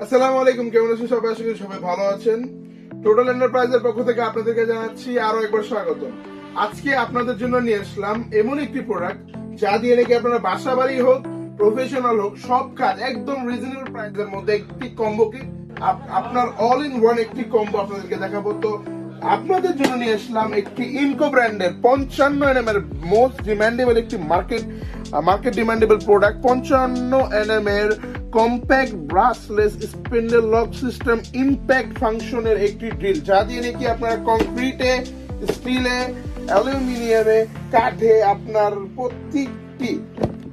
আসসালামু আলাইকুম, কেমন আছেন সবাই? আশা করি সবাই ভালো আছেন। টোটাল এন্টারপ্রাইজের পক্ষ থেকে আপনাদেরকে জানাচ্ছি আরো একবার স্বাগত। আজকে আপনাদের জন্য নিয়ে আসলাম এমন একটি প্রোডাক্ট যা দিয়ে নাকি আপনারা বাসা বাড়ি হোক, প্রফেশনাল হোক, সব কাজ একদম রিজনেবল প্রাইসের মধ্যে একটি কম্বো কিট, আপনার অল ইন ওয়ান একটি কম্বো আপনাদেরকে দেখাবো। তো আপনাদের জন্য নিয়ে আসলাম একটি ইনকো ব্র্যান্ডের 55 এর মোস্ট ডিমান্ডেবল একটি মার্কেট ডিমান্ডেবল প্রোডাক্ট, 55 এর compact brushless spindle lock system impact ফাংশনের একটি ড্রিল, যা দিয়ে নাকি আপনারা কংক্রিটে, স্টিলে, অ্যালুমিনিয়ামে, কাঠে, আপনার প্রত্যেকটি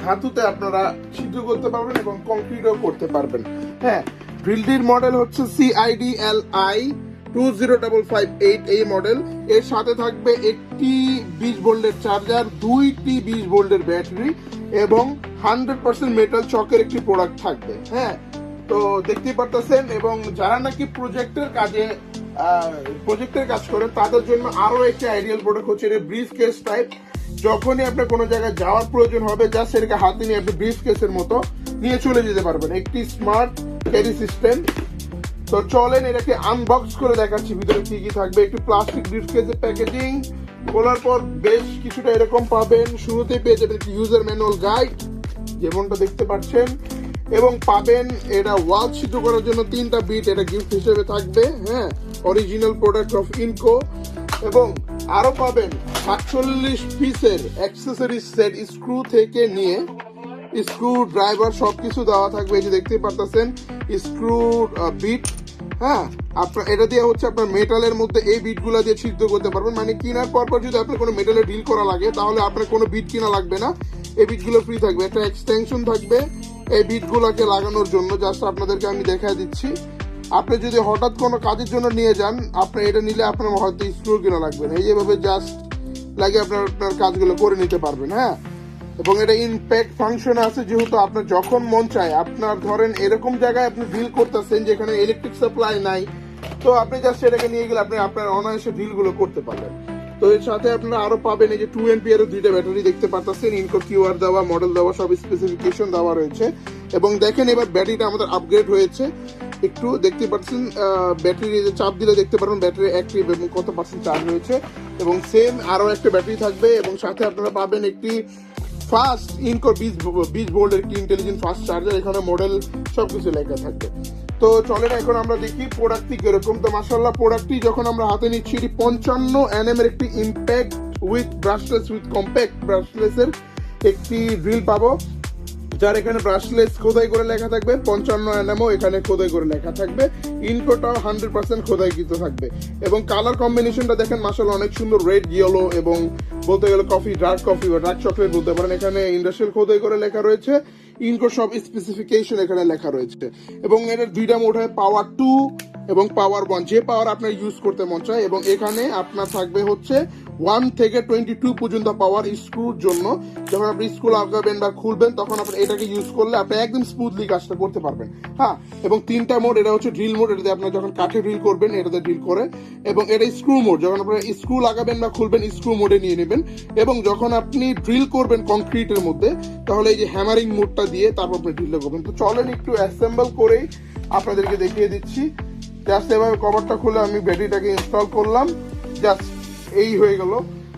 ধাতুতে আপনারা ছিদ্র করতে পারবেন এবং কংক্রিটও করতে পারবেন। হ্যাঁ, ড্রিলটির মডেল হচ্ছে CIDLI 20558 এই মডেল। এর সাথে থাকবে একটি 20 ভোল্টের চার্জার, দুইটি 20 ভোল্টের ব্যাটারি এবং 100% মেটাল চকের একটি প্রোডাক্ট থাকবে। হ্যাঁ, তো দেখতেই পারতেছেন। এবং যারা নাকি প্রজেক্টের কাজ করে তাদের জন্য আরো একটি আইডিয়াল প্রোডাক্ট হচ্ছে এটা ব্রিফ কেস টাইপ। যখনই আপনার কোনো জায়গায় যাওয়ার প্রয়োজন হবে, জাস্ট এটাকে হাতে নিয়ে আপনি ব্রিফ কেসের মতো নিয়ে চলে যেতে পারবেন। একটি স্মার্ট ক্যারি সিস্টেম। তো চলেন এটাকে আনবক্স করে দেখাচ্ছি ভিতরে কি কি থাকবে। একটি প্লাস্টিক ব্রিফকেসের প্যাকেজিং, খোলার পর বেশ কিছুটা এরকম পাবেন। শুরুতেই পেয়ে যাবেন একটি ইউজার ম্যানুয়াল গাইড, যেমনটা দেখতে পাচ্ছেন, এবং পাবেন এটা ওয়াল ছিদ্র করার জন্য 3টা বিট, এটা গিফট হিসেবে থাকবে। হ্যাঁ, অরিজিনাল প্রোডাক্ট অফ ইনকো। এবং আরো পাবেন 48 পিসের অ্যাক্সেসরিজ সেট, স্ক্রু থেকে নিয়ে স্ক্রু ড্রাইভার সবকিছু দেওয়া থাকবে। এই যে দেখতে পারতেছেন স্ক্রু বিট। হ্যাঁ, আপনার এটা দিয়ে হচ্ছে আপনার মেটালের মধ্যে এই বিটগুলো দিয়ে ছিদ্র করতে পারবেন। মানে কেনার পর যদি আপনার কোনো মেটালে ডিল করা লাগে তাহলে আপনার কোনো বিট কিনা লাগবে না, এই বিটগুলো ফ্রি থাকবে। একটা এক্সটেনশন থাকবে এই বিটগুলোকে লাগানোর জন্য, জাস্ট আপনাদেরকে আমি দেখাই দিচ্ছি। আপনি যদি হঠাৎ কোনো কাজের জন্য নিয়ে যান, আপনি এটা নিলে আপনার হয়তো স্ক্রু কিনা লাগবে না, এইভাবে জাস্ট লাগে আপনার কাজগুলো করে নিতে পারবেন। হ্যাঁ, এবং এটা ইম্প্যাক্ট ফাংশন আছে, যেহেতু আপনার যখন মন চায়, আপনার ধরেন এরকম জায়গায় আপনি ডিল করতেছেন যেখানে ইলেকট্রিক সাপ্লাই নাই, তো আপনি জাস্ট এটাকে নিয়ে গেলে আপনি আপনার অনায়াসে ডিলগুলো করতে পারবেন। তো এর সাথে আপনারা আরো পাবেন এই যে 2 এর 2টা ব্যাটারি দেখতে পাচ্ছেন, ইনকো কিউআর দেওয়া, মডেল দেওয়া, সব স্পেসিফিকেশন দেওয়া রয়েছে। এবং দেখেন এবার ব্যাটারিটা আমাদের আপগ্রেড হয়েছে, একটু দেখতে পাচ্ছেন ব্যাটারি চাপ দিলে দেখতে পারবেন ব্যাটারি অ্যাক্টিভ এবং কত পার্সেন্ট চার্জ হয়েছে। এবং সেম আরো একটা ব্যাটারি থাকবে, এবং সাথে আপনারা পাবেন একটি ফাস্ট ইনকো 20 ভোল্টের একটি ইন্টেলিজেন্ট ফাস্ট চার্জার, এখানে মডেল সবকিছু লেখা থাকবে। তো চলেন এখন আমরা দেখি প্রোডাক্টটি কিরকম। তো মাশাআল্লাহ, প্রোডাক্টটি যখন আমরা হাতে নিচ্ছি, এটি 55 এর একটি impact with brushless with compact ব্রাশলেসের একটি ড্রিল পাবো, যার এখানে ব্রাশলেস খোদাই করে লেখা থাকবে, 55 এখানে খোদাই করে লেখা থাকবে, ইনকোটাও 100% খোদাইকৃত থাকবে। এবং কালার কম্বিনেশনটা দেখেন মাশাআল্লাহ অনেক সুন্দর, রেড, ইয়েলো এবং বলতে গেলে ডার্ক কফি বা ডার্ক চকলেট বলতে পারেন। এখানে ইন্ডাস্ট্রিয়াল খোদাই করে লেখা রয়েছে, ইনকো সব স্পেসিফিকেশন এখানে লেখা রয়েছে। এবং এর 2টা মোড হয়, পাওয়ার 2 এবং পাওয়ার 1, যে পাওয়ার আপনার ইউজ করতে মন চায়। এবং এখানে আপনার থাকবে হচ্ছে 1 থেকে 22 পর্যন্ত পাওয়ার স্ক্রুর জন্য। যখন আপনি স্ক্রু লাগাবেন বা খুলবেন তখন আপনি এটাকে ইউজ করলে আপনি একদম স্মুথলি কাজটা করতে পারবেন। হ্যাঁ, এবং 3টা মোড, এটা হচ্ছে ড্রিল মোড, এটাতে আপনার যখন কাঠে ড্রিল করবেন এটাতে ড্রিল করে। এবং এটা স্ক্রু মোড, যখন আপনার স্ক্রু লাগাবেন বা খুলবেন স্ক্রু মোডে নিয়ে নেবেন। এবং যখন আপনি ড্রিল করবেন কংক্রিটের মধ্যে, তাহলে এই যে হ্যামারিং মোডটা দিয়ে তারপর আপনি ড্রিল করবেন। তো চলেন একটু অ্যাসেম্বল করেই আপনাদেরকে দেখিয়ে দিচ্ছি। জাস্ট এভাবে কভারটা খুলে আমি ব্যাটারিটাকে ইনস্টল করলাম, জাস্ট এই হয়ে গেল।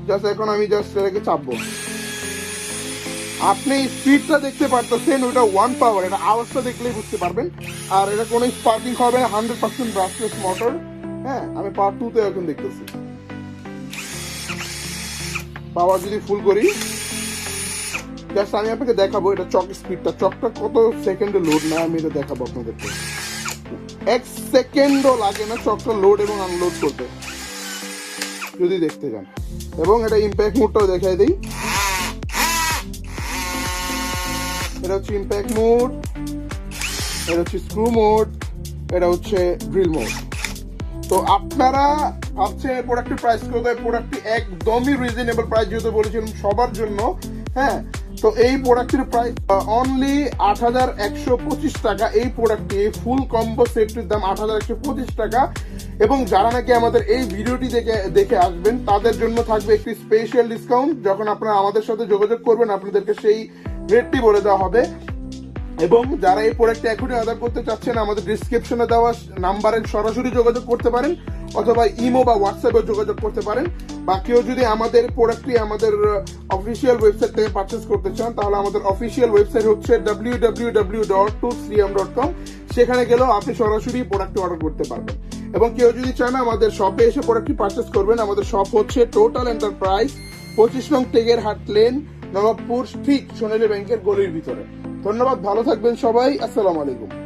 জাস্ট এখন আমি জাস্ট এটাকে চাপবো। আপনি স্পিডটা দেখতে পারতেছেন, ওটা 1 পাওয়ার, এটা আওয়াজটা দেখলেই বুঝতে পারবেন। আর এটা কোনো স্পার্কিং হবে না, 100% ব্রাশলেস মোটর। হ্যাঁ, আমি পাওয়ার 2তে এখন দেখতেছি। পাওয়ার যদি ফুল করি, জাস্ট আমি আপনাকে দেখাবো এটা চক স্পিডটা, চকটা কত সেকেন্ডে লোড নেয় আমি এটা দেখাবো আপনাদেরকে। 1 সেকেন্ডও লাগে না চকটা লোড এবং আনলোড করতে, যদি দেখতে যান। এবং এটা ইম্প্যাক্ট মোডটাও দেখাই দিই, এটা হচ্ছে ইম্প্যাক্ট মোড, এটা হচ্ছে স্ক্রু মোড, এটা হচ্ছে ড্রিল মোড। তো আপনারা ভাবছেন প্রোডাক্টের প্রাইস কত? প্রোডাক্টটি একদমই রিজনেবল প্রাইস, যেহেতু বলেছিলাম সবার জন্য। হ্যাঁ, তো এই প্রোডাক্টের প্রাইস অনলি 8125 টাকা। এই প্রোডাক্টটি ফুল কম্বো সেটটির দাম 8125 টাকা। এবং যারা নাকি আমাদের এই ভিডিওটি দেখে আসবেন তাদের জন্য থাকবে একটি স্পেশাল ডিসকাউন্ট। যখন আপনারা আমাদের সাথে যোগাযোগ করবেন আপনাদেরকে সেই রেটটি বলে দেওয়া হবে। এবং যারা এই প্রোডাক্টটা এখনই অর্ডার করতে চাচ্ছেন আমাদের ডিসক্রিপশনে দেওয়া নাম্বারে সরাসরি যোগাযোগ করতে পারেন, অথবা ইমো বা হোয়াটসঅ্যাপে যোগাযোগ করতে পারেন। বা কেউ যদি আমাদের প্রোডাক্টটি আমাদের অফিসিয়াল ওয়েবসাইট থেকে পারচেস করতে চান, তাহলে আমাদের অফিসিয়াল ওয়েবসাইট হচ্ছে www.2sriam.com। সেখানে গেলেও আপনি সরাসরি প্রোডাক্টটি অর্ডার করতে পারবেন। এবং কেউ যদি চান আমাদের শপে এসে প্রোডাক্টটি পারচেস করবেন, আমাদের শপ হচ্ছে টোটাল এন্টারপ্রাইজ, 25 নং টেগেরহাট লেন, নবাবপুর, ঠিক সোনালী ব্যাংকের গলির ভিতরে। ধন্যবাদ, ভালো থাকবেন সবাই, আসসালামু আলাইকুম।